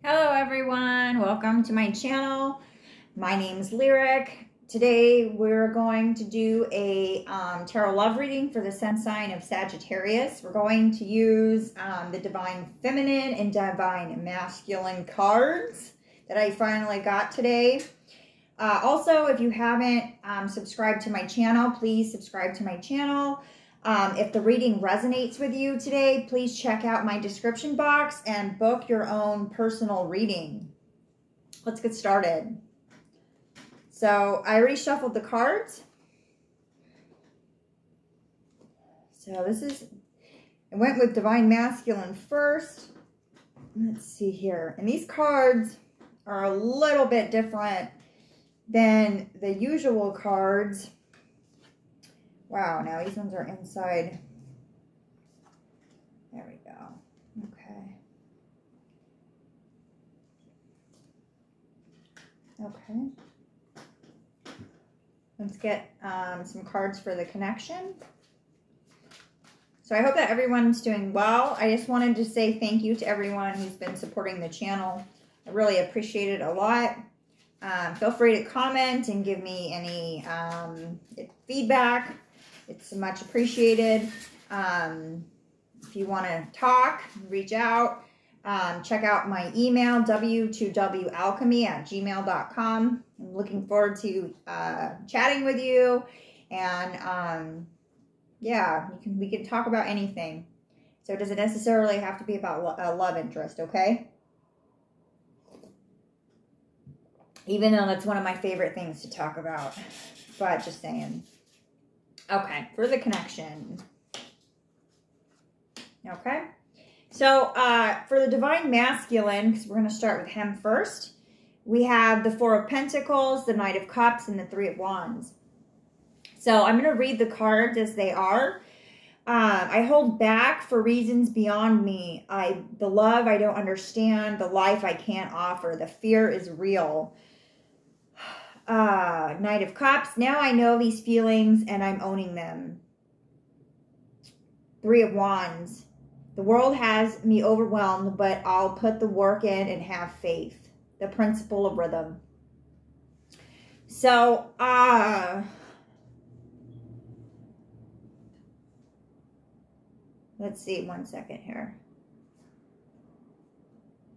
Hello everyone, welcome to my channel. My name's Lyric. Today we're going to do a tarot love reading for the sun sign of Sagittarius. We're going to use the Divine Feminine and Divine Masculine cards that I finally got today. Also, if you haven't subscribed to my channel, please subscribe to my channel. If the reading resonates with you today, please check out my description box and book your own personal reading. Let's get started. So I already shuffled the cards. So this is, I went with Divine Masculine first. Let's see here. And these cards are a little bit different than the usual cards. Wow, now these ones are inside. There we go. Okay. Okay. Let's get some cards for the connection. So I hope that everyone's doing well. I just wanted to say thank you to everyone who's been supporting the channel. I really appreciate it a lot. Feel free to comment and give me any feedback. It's much appreciated. If you want to talk, reach out. Check out my email, w2walchemy@gmail.com. I'm looking forward to chatting with you. And yeah, we can talk about anything. So it doesn't necessarily have to be about a love interest, okay? Even though that's one of my favorite things to talk about. But just saying. Okay, for the connection. Okay, so for the Divine Masculine, because we're going to start with him first, we have the Four of Pentacles, the Knight of Cups, and the Three of Wands. So I'm going to read the cards as they are. I hold back for reasons beyond me. The love I don't understand, the life I can't offer, the fear is real. Knight of Cups, now I know these feelings and I'm owning them. Three of Wands, the world has me overwhelmed, but I'll put the work in and have faith. The Principle of Rhythm. So, let's see, one second here.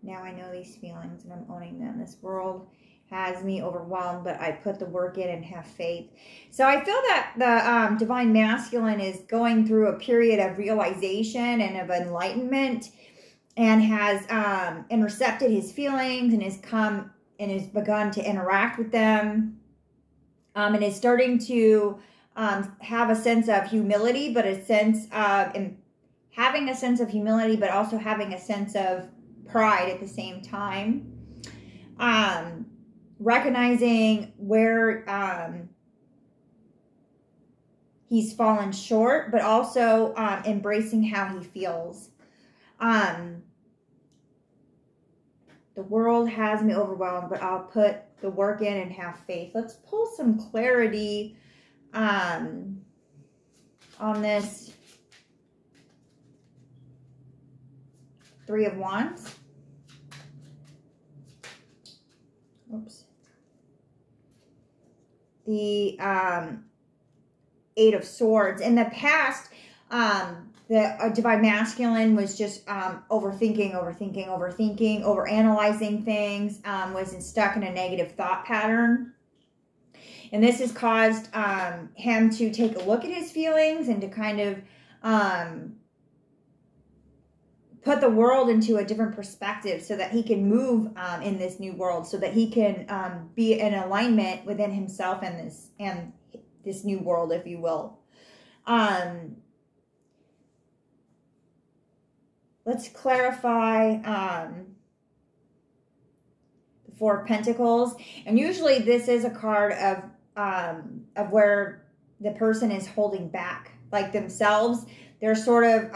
Now I know these feelings and I'm owning them. This world has me overwhelmed, but I put the work in and have faith. So I feel that the Divine Masculine is going through a period of realization and of enlightenment, and has intercepted his feelings and has begun to interact with them, and is starting to have a sense of humility, but a sense of having a sense of humility, but also having a sense of pride at the same time. Recognizing where he's fallen short, but also embracing how he feels. The world has me overwhelmed, but I'll put the work in and have faith. Let's pull some clarity on this Three of Wands. Oops. The Eight of Swords. In the past, the Divine Masculine was just overthinking, overanalyzing things, was stuck in a negative thought pattern. And this has caused him to take a look at his feelings and to kind of put the world into a different perspective so that he can move in this new world, so that he can be in alignment within himself and this new world, if you will. Let's clarify the Four of Pentacles. And usually this is a card of where the person is holding back, like themselves. They're sort of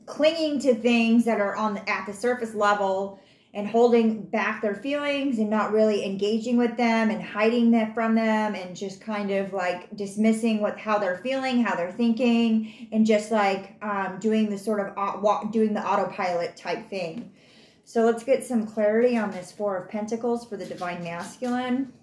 clinging to things that are at the surface level and holding back their feelings and not really engaging with them and hiding that from them and just kind of like dismissing how they're feeling, how they're thinking, and just like doing the sort of doing the autopilot type thing. So let's get some clarity on this Four of Pentacles for the Divine Masculine.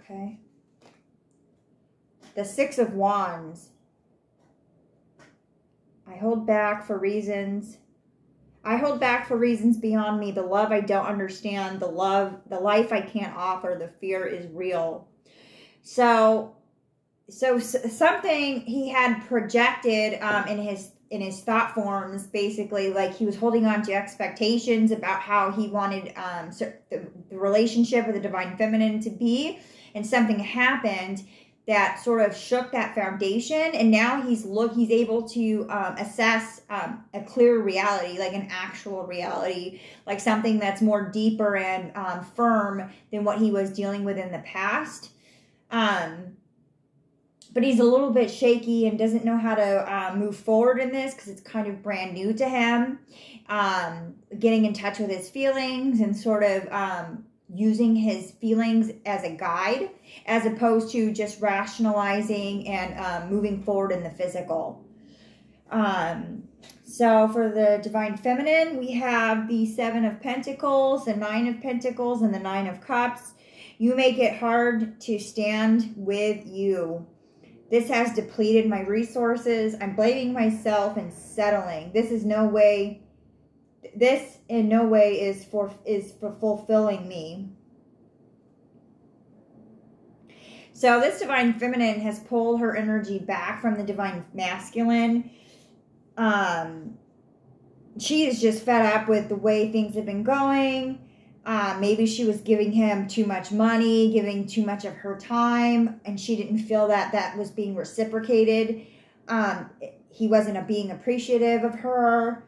Okay. The Six of Wands. I hold back for reasons. I hold back for reasons beyond me. The love I don't understand. The life I can't offer. The fear is real. So something he had projected in his thought forms, basically, like he was holding on to expectations about how he wanted the relationship with the Divine Feminine to be, and something happened that sort of shook that foundation, and now he's able to assess a clear reality, like an actual reality, like something that's more deeper and firm than what he was dealing with in the past. But he's a little bit shaky and doesn't know how to move forward in this because it's kind of brand new to him. Getting in touch with his feelings and sort of using his feelings as a guide, as opposed to just rationalizing and moving forward in the physical. So for the Divine Feminine, we have the Seven of Pentacles, the Nine of Pentacles, and the Nine of Cups. You make it hard to stand with you. This has depleted my resources. I'm blaming myself and settling. This in no way is for fulfilling me. So this Divine Feminine has pulled her energy back from the Divine Masculine. She is just fed up with the way things have been going. Maybe she was giving him too much money, giving too much of her time, and she didn't feel that was being reciprocated. He wasn't being appreciative of her.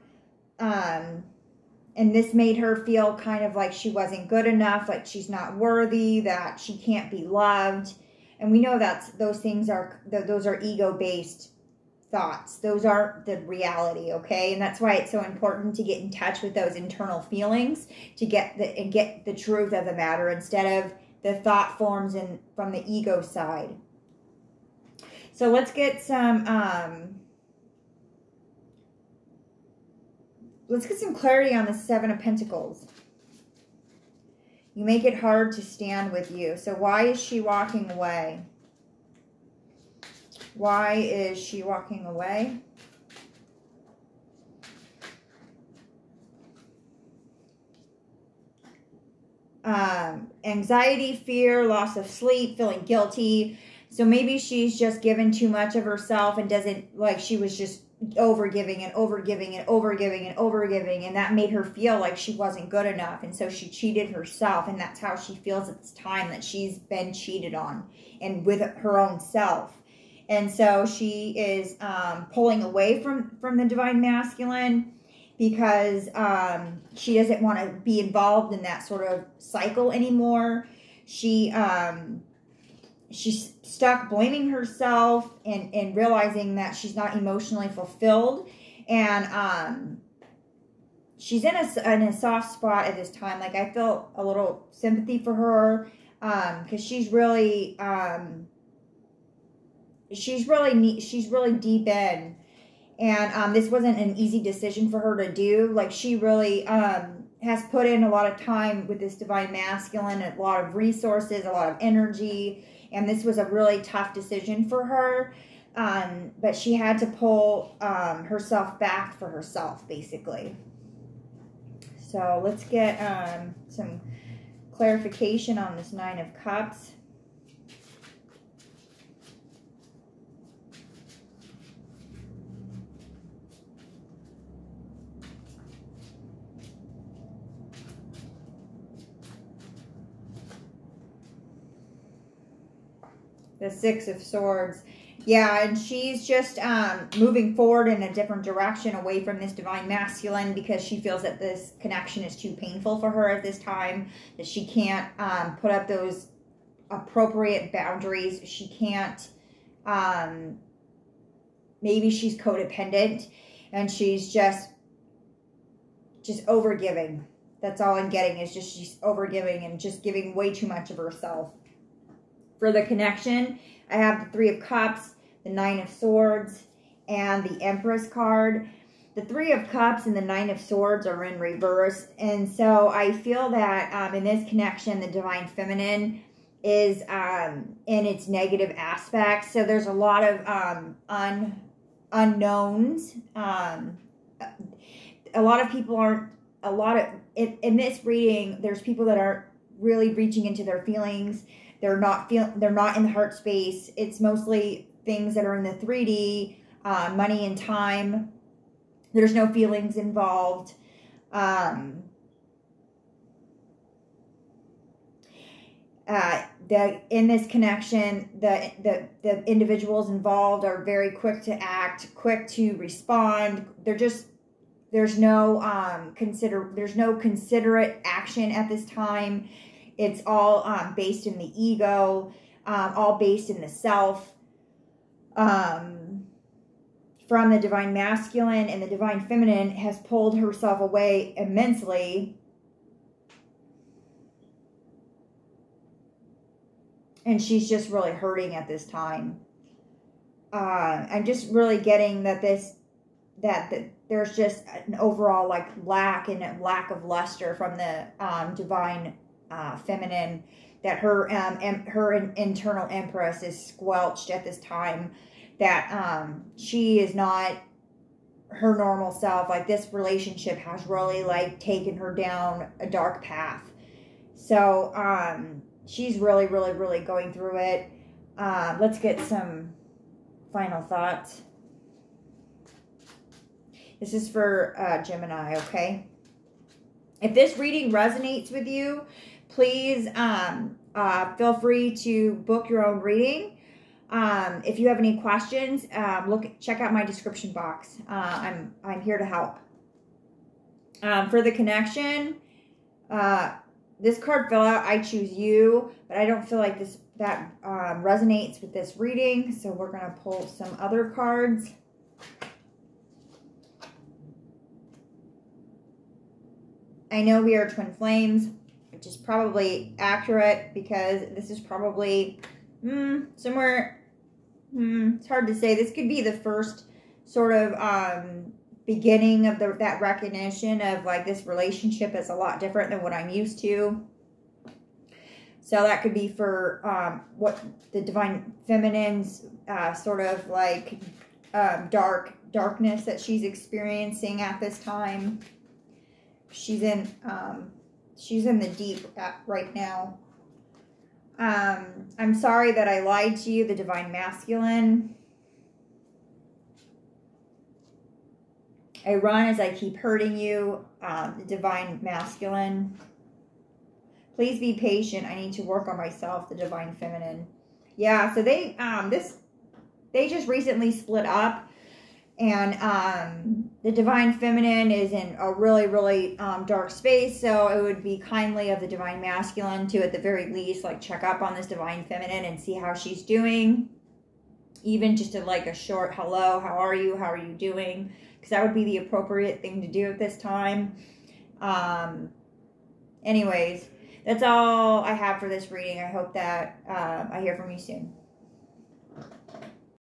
And this made her feel kind of like she wasn't good enough, like she's not worthy, that she can't be loved. And we know those are ego-based thoughts. Those aren't the reality, okay? And that's why it's so important to get in touch with those internal feelings to get the truth of the matter instead of the thought forms from the ego side. So let's get some clarity on the Seven of Pentacles. You make it hard to stand with you. So why is she walking away? Why is she walking away? Anxiety, fear, loss of sleep, feeling guilty. So maybe she's just given too much of herself and doesn't, like, she was just overgiving and overgiving and overgiving and overgiving, and that made her feel like she wasn't good enough, and so she cheated herself, and that's how she feels at this time, that she's been cheated on and with her own self. And so she is pulling away from the Divine Masculine because she doesn't want to be involved in that sort of cycle anymore. She's stuck blaming herself and realizing that she's not emotionally fulfilled. And she's in a soft spot at this time. Like, I feel a little sympathy for her because she's really deep in, and this wasn't an easy decision for her to do. Like, she really has put in a lot of time with this Divine Masculine, a lot of resources, a lot of energy, and this was a really tough decision for her. But she had to pull herself back for herself, basically. So let's get some clarification on this Nine of Cups. The Six of Swords. Yeah, and she's just moving forward in a different direction away from this Divine Masculine because she feels that this connection is too painful for her at this time, that she can't put up those appropriate boundaries. She can't, maybe she's codependent and she's just overgiving. That's all I'm getting, is just she's overgiving and just giving way too much of herself. For the connection, I have the Three of Cups, the Nine of Swords, and the Empress card. The Three of Cups and the Nine of Swords are in reverse. And so I feel that in this connection, the Divine Feminine is in its negative aspect. So there's a lot of unknowns. A lot of people aren't, in this reading, there's people that aren't really reaching into their feelings. They're not in the heart space. It's mostly things that are in the 3D, money and time. There's no feelings involved. In this connection, the individuals involved are very quick to act, quick to respond. There's no considerate action at this time. It's all based in the ego, all based in the self. From the Divine Masculine, and the Divine Feminine has pulled herself away immensely. And she's just really hurting at this time. I'm just really getting that there's just an overall like lack of luster from the Divine Feminine, that her internal Empress is squelched at this time, that she is not her normal self. Like, this relationship has really like taken her down a dark path. So she's really going through it. Let's get some final thoughts. This is for Gemini, okay? If this reading resonates with you, please feel free to book your own reading. If you have any questions, check out my description box. I'm here to help. For the connection, this card fell out, I choose you, but I don't feel like that resonates with this reading, so we're going to pull some other cards. I know we are twin flames, which is probably accurate, because this is probably somewhere, it's hard to say. This could be the first sort of beginning of that recognition of like, this relationship is a lot different than what I'm used to. So that could be for what the Divine Feminine's sort of like darkness that she's experiencing at this time. She's in the deep right now. I'm sorry that I lied to you, the Divine Masculine. I run as I keep hurting you, the Divine Masculine. Please be patient. I need to work on myself, the Divine Feminine. Yeah, so they just recently split up, and the Divine Feminine is in a really dark space. So it would be kindly of the Divine Masculine to, at the very least, like check up on this Divine Feminine and see how she's doing. Even just like a short hello, how are you? How are you doing? Because that would be the appropriate thing to do at this time. Anyways, that's all I have for this reading. I hope that I hear from you soon.